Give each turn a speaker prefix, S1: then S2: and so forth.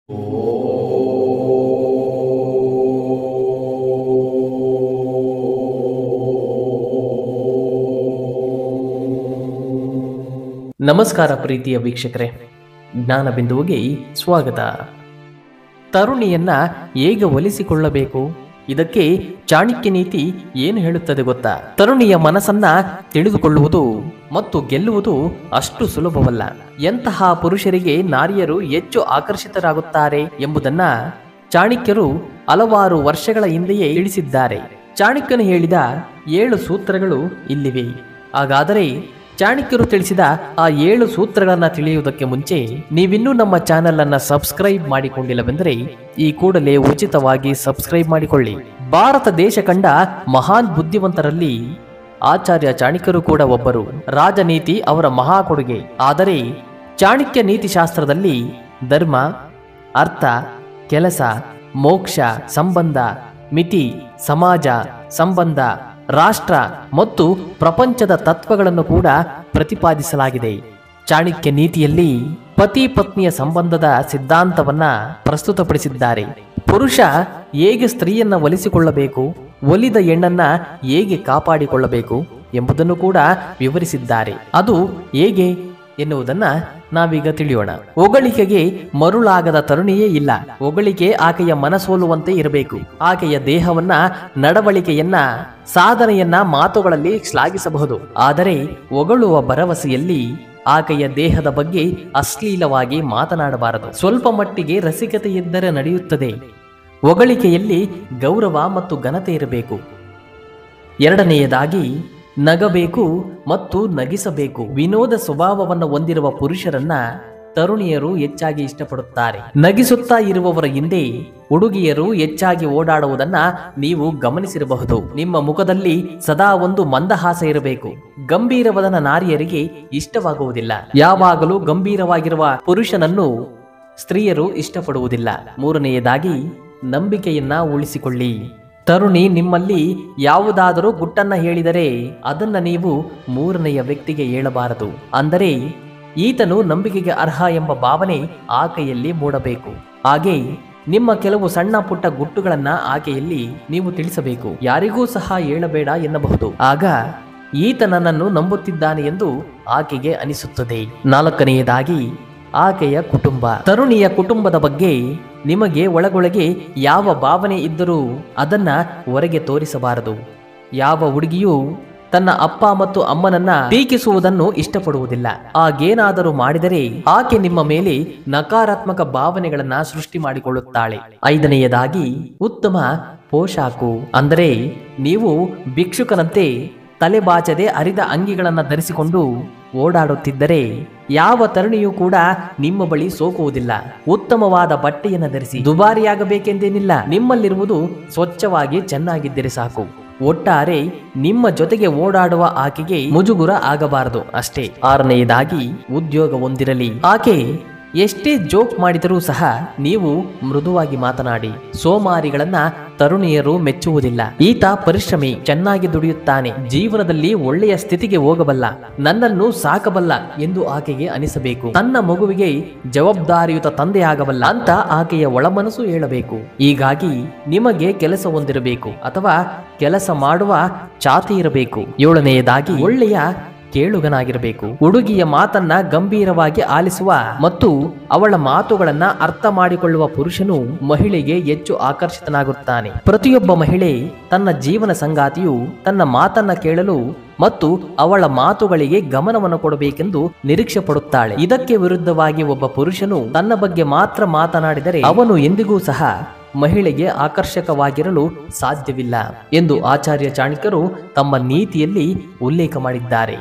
S1: ನಮಸ್ಕಾರ ಪ್ರೀತಿಯ ವೀಕ್ಷಕರೇ, ಜ್ಞಾನ ಬಿಂದುವಿಗೆ ಸ್ವಾಗತ. ತರುಣಿಯನ್ನ ಹೇಗೆ ಒಲಿಸಿಕೊಳ್ಳಬೇಕು, ಇದಕ್ಕೆ ಚಾಣಕ್ಯ ನೀತಿ ಏನು ಹೇಳುತ್ತದೆ ಗೊತ್ತಾ? ತರುಣಿಯ ಮನಸ್ಸನ್ನ ತಿಳಿದುಕೊಳ್ಳುವುದು ಮತ್ತು ಗೆಲ್ಲುವುದು ಅಷ್ಟು ಸುಲಭವಲ್ಲ. ಎಂತಹ ಪುರುಷರಿಗೆ ನಾರಿಯರು ಹೆಚ್ಚು ಆಕರ್ಷಿತರಾಗುತ್ತಾರೆ ಎಂಬುದನ್ನ ಚಾಣಕ್ಯರು ಹಲವಾರು ವರ್ಷಗಳ ಹಿಂದೆಯೇ ತಿಳಿಸಿದ್ದಾರೆ. ಚಾಣಕ್ಯನು ಹೇಳಿದ 7 ಸೂತ್ರಗಳು ಇಲ್ಲಿವೆ. ಹಾಗಾದರೆ ಚಾಣಕ್ಯರು ತಿಳಿಸಿದ ಆ 7 ಸೂತ್ರಗಳನ್ನ ತಿಳಿಯುವುದಕ್ಕೆ ಮುಂಚೆ ನೀವಿನ್ನೂ ನಮ್ಮ ಚಾನೆಲ್ ಅನ್ನ ಸಬ್ಸ್ಕ್ರೈಬ್ ಮಾಡಿಕೊಂಡಿಲ್ಲವೆಂದರೆ ಈ ಕೂಡಲೇ ಉಚಿತವಾಗಿ ಸಬ್ಸ್ಕ್ರೈಬ್ ಮಾಡಿಕೊಳ್ಳಿ. ಭಾರತ ದೇಶ ಕಂಡ ಮಹಾನ್ ಬುದ್ಧಿವಂತರಲ್ಲಿ ಆಚಾರ್ಯ ಚಾಣಕ್ಯರು ಕೂಡ ಒಬ್ಬರು. ರಾಜನೀತಿ ಅವರ ಮಹಾ ಕೊಡುಗೆ. ಆದರೆ ಚಾಣಕ್ಯ ನೀತಿಶಾಸ್ತ್ರದಲ್ಲಿ ಧರ್ಮ, ಅರ್ಥ, ಕೆಲಸ, ಮೋಕ್ಷ, ಸಂಬಂಧ, ಮಿತಿ, ಸಮಾಜ, ಸಂಬಂಧ, ರಾಷ್ಟ್ರ ಮತ್ತು ಪ್ರಪಂಚದ ತತ್ವಗಳನ್ನು ಕೂಡ ಪ್ರತಿಪಾದಿಸಲಾಗಿದೆ. ಚಾಣಕ್ಯ ನೀತಿಯಲ್ಲಿ ಪತಿ ಪತ್ನಿಯ ಸಂಬಂಧದ ಸಿದ್ಧಾಂತವನ್ನ ಪ್ರಸ್ತುತಪಡಿಸಿದ್ದಾರೆ. ಪುರುಷ ಹೇಗೆ ಸ್ತ್ರೀಯನ್ನ ಒಲಿಸಿಕೊಳ್ಳಬೇಕು, ಒಲಿದ ಹೆಣ್ಣನ್ನ ಹೇಗೆ ಕಾಪಾಡಿಕೊಳ್ಳಬೇಕು ಎಂಬುದನ್ನು ಕೂಡ ವಿವರಿಸಿದ್ದಾರೆ. ಅದು ಹೇಗೆ ಎನ್ನುವುದನ್ನ ನಾವೀಗ ತಿಳಿಯೋಣ. ಹೊಗಳಿಕೆಗೆ ಮರುಳಾಗದ ತರುಣಿಯೇ ಇಲ್ಲ. ಹೊಗಳಿಕೆ ಆಕೆಯ ಮನಸೋಲುವಂತೆ ಇರಬೇಕು. ಆಕೆಯ ದೇಹವನ್ನ, ನಡವಳಿಕೆಯನ್ನ, ಸಾಧನೆಯನ್ನ ಮಾತುಗಳಲ್ಲಿ ಶ್ಲಾಘಿಸಬಹುದು. ಆದರೆ ಹೊಗಳುವ ಭರವಸೆಯಲ್ಲಿ ಆಕೆಯ ದೇಹದ ಬಗ್ಗೆ ಅಶ್ಲೀಲವಾಗಿ ಮಾತನಾಡಬಾರದು. ಸ್ವಲ್ಪ ಮಟ್ಟಿಗೆ ರಸಿಕತೆ ಇದ್ದರೆ ನಡೆಯುತ್ತದೆ. ಹೊಗಳಿಕೆಯಲ್ಲಿ ಗೌರವ ಮತ್ತು ಘನತೆ ಇರಬೇಕು. ಎರಡನೆಯದಾಗಿ ನಗಬೇಕು ಮತ್ತು ನಗಿಸಬೇಕು. ವಿನೋದ ಸ್ವಭಾವವನ್ನು ಹೊಂದಿರುವ ಪುರುಷರನ್ನ ತರುಣಿಯರು ಹೆಚ್ಚಾಗಿ ಇಷ್ಟಪಡುತ್ತಾರೆ. ನಗಿಸುತ್ತಾ ಇರುವವರ ಹಿಂದೆ ಹುಡುಗಿಯರು ಹೆಚ್ಚಾಗಿ ಓಡಾಡುವುದನ್ನ ನೀವು ಗಮನಿಸಿರಬಹುದು. ನಿಮ್ಮ ಮುಖದಲ್ಲಿ ಸದಾ ಒಂದು ಮಂದಹಾಸ ಇರಬೇಕು. ಗಂಭೀರವಾದ ನಾರಿಯರಿಗೆ ಇಷ್ಟವಾಗುವುದಿಲ್ಲ. ಯಾವಾಗಲೂ ಗಂಭೀರವಾಗಿರುವ ಪುರುಷನನ್ನು ಸ್ತ್ರೀಯರು ಇಷ್ಟಪಡುವುದಿಲ್ಲ. ಮೂರನೆಯದಾಗಿ ನಂಬಿಕೆಯನ್ನ ಉಳಿಸಿಕೊಳ್ಳಿ. ತರುಣಿ ನಿಮ್ಮಲ್ಲಿ ಯಾವುದಾದರೂ ಗುಟ್ಟನ್ನ ಹೇಳಿದರೆ ಅದನ್ನ ನೀವು ಮೂರನೆಯ ವ್ಯಕ್ತಿಗೆ ಹೇಳಬಾರದು. ಅಂದರೆ ಈತನು ನಂಬಿಕೆಗೆ ಅರ್ಹ ಎಂಬ ಭಾವನೆ ಆಕೆಯಲ್ಲಿ ಮೂಡಬೇಕು. ಹಾಗೆ ನಿಮ್ಮ ಕೆಲವು ಸಣ್ಣ ಪುಟ್ಟ ಗುಟ್ಟುಗಳನ್ನ ಆಕೆಯಲ್ಲಿ ನೀವು ತಿಳಿಸಬೇಕು. ಯಾರಿಗೂ ಸಹ ಹೇಳಬೇಡ ಎನ್ನಬಹುದು. ಆಗ ಈತ ನನ್ನನ್ನು ನಂಬುತ್ತಿದ್ದಾನೆ ಎಂದು ಆಕೆಗೆ ಅನಿಸುತ್ತದೆ. ನಾಲ್ಕನೆಯದಾಗಿ ಆಕೆಯ ಕುಟುಂಬ. ತರುಣಿಯ ಕುಟುಂಬದ ಬಗ್ಗೆ ನಿಮಗೆ ಒಳಗೊಳಗೆ ಯಾವ ಭಾವನೆ ಇದ್ದರೂ ಅದನ್ನ ಹೊರಗೆ ತೋರಿಸಬಾರದು. ಯಾವ ಹುಡುಗಿಯೂ ತನ್ನ ಅಪ್ಪ ಮತ್ತು ಅಮ್ಮನನ್ನ ಟೀಕಿಸುವುದನ್ನು ಇಷ್ಟಪಡುವುದಿಲ್ಲ. ಹಾಗೇನಾದರೂ ಮಾಡಿದರೆ ಆಕೆ ನಿಮ್ಮ ಮೇಲೆ ನಕಾರಾತ್ಮಕ ಭಾವನೆಗಳನ್ನ ಸೃಷ್ಟಿ ಮಾಡಿಕೊಳ್ಳುತ್ತಾಳೆ. ಐದನೆಯದಾಗಿ ಉತ್ತಮ ಪೋಷಾಕು. ಅಂದರೆ ನೀವು ಭಿಕ್ಷುಕನಂತೆ ತಲೆಬಾಚದೆ ಹರಿದ ಅಂಗಿಗಳನ್ನ ಧರಿಸಿಕೊಂಡು ಓಡಾಡುತ್ತಿದ್ದರೆ ಯಾವ ತರುಣಿಯೂ ಕೂಡ ನಿಮ್ಮ ಬಳಿ ಸೋಕುವುದಿಲ್ಲ. ಉತ್ತಮವಾದ ಬಟ್ಟೆಯನ್ನು ಧರಿಸಿ. ದುಬಾರಿಯಾಗಬೇಕೆಂದೇನಿಲ್ಲ. ನಿಮ್ಮಲ್ಲಿರುವುದು ಸ್ವಚ್ಛವಾಗಿ ಚೆನ್ನಾಗಿದ್ದರೆ ಸಾಕು. ಒಟ್ಟಾರೆ ನಿಮ್ಮ ಜೊತೆಗೆ ಓಡಾಡುವ ಆಕೆಗೆ ಮುಜುಗುರ ಆಗಬಾರದು ಅಷ್ಟೇ. ಆರನೆಯದಾಗಿ ಉದ್ಯೋಗ ಹೊಂದಿರಲಿ. ಆಕೆ ಎಷ್ಟೇ ಜೋಕ್ ಮಾಡಿದರೂ ಸಹ ನೀವು ಮೃದುವಾಗಿ ಮಾತನಾಡಿ. ಸೋಮಾರಿಗಳನ್ನ ತರುಣಿಯರು ಮೆಚ್ಚುವುದಿಲ್ಲ. ಈತ ಪರಿಶ್ರಮಿ, ಚೆನ್ನಾಗಿ ದುಡಿಯುತ್ತಾನೆ, ಜೀವನದಲ್ಲಿ ಒಳ್ಳೆಯ ಸ್ಥಿತಿಗೆ ಹೋಗಬಲ್ಲ, ನನ್ನನ್ನು ಸಾಕಬಲ್ಲ ಎಂದು ಆಕೆಗೆ ಅನಿಸಬೇಕು. ತನ್ನ ಮಗುವಿಗೆ ಜವಾಬ್ದಾರಿಯುತ ತಂದೆಯಾಗಬಲ್ಲ ಅಂತ ಆಕೆಯ ಒಳಮನಸ್ಸು ಹೇಳಬೇಕು. ಹೀಗಾಗಿ ನಿಮಗೆ ಕೆಲಸ ಹೊಂದಿರಬೇಕು ಅಥವಾ ಕೆಲಸ ಮಾಡುವ ಚಾತಿ ಇರಬೇಕು. ಏಳನೆಯದಾಗಿ ಒಳ್ಳೆಯ ಕೇಳುಗನಾಗಿರಬೇಕು. ಹುಡುಗಿಯ ಮಾತನ್ನ ಗಂಭೀರವಾಗಿ ಆಲಿಸುವ ಮತ್ತು ಅವಳ ಮಾತುಗಳನ್ನ ಅರ್ಥ ಮಾಡಿಕೊಳ್ಳುವ ಪುರುಷನು ಮಹಿಳೆಗೆ ಹೆಚ್ಚು ಆಕರ್ಷಿತನಾಗುತ್ತಾನೆ. ಪ್ರತಿಯೊಬ್ಬ ಮಹಿಳೆ ತನ್ನ ಜೀವನ ಸಂಗಾತಿಯು ತನ್ನ ಮಾತನ್ನ ಕೇಳಲು ಮತ್ತು ಅವಳ ಮಾತುಗಳಿಗೆ ಗಮನವನ್ನು ಕೊಡಬೇಕೆಂದು ನಿರೀಕ್ಷೆ ಪಡುತ್ತಾಳೆ. ಇದಕ್ಕೆ ವಿರುದ್ಧವಾಗಿ ಒಬ್ಬ ಪುರುಷನು ತನ್ನ ಬಗ್ಗೆ ಮಾತ್ರ ಮಾತನಾಡಿದರೆ ಅವನು ಎಂದಿಗೂ ಸಹ ಮಹಿಳೆಗೆ ಆಕರ್ಷಕವಾಗಿರಲು ಸಾಧ್ಯವಿಲ್ಲ ಎಂದು ಆಚಾರ್ಯ ಚಾಣಕ್ಯರು ತಮ್ಮ ನೀತಿಯಲ್ಲಿ ಉಲ್ಲೇಖ ಮಾಡಿದ್ದಾರೆ.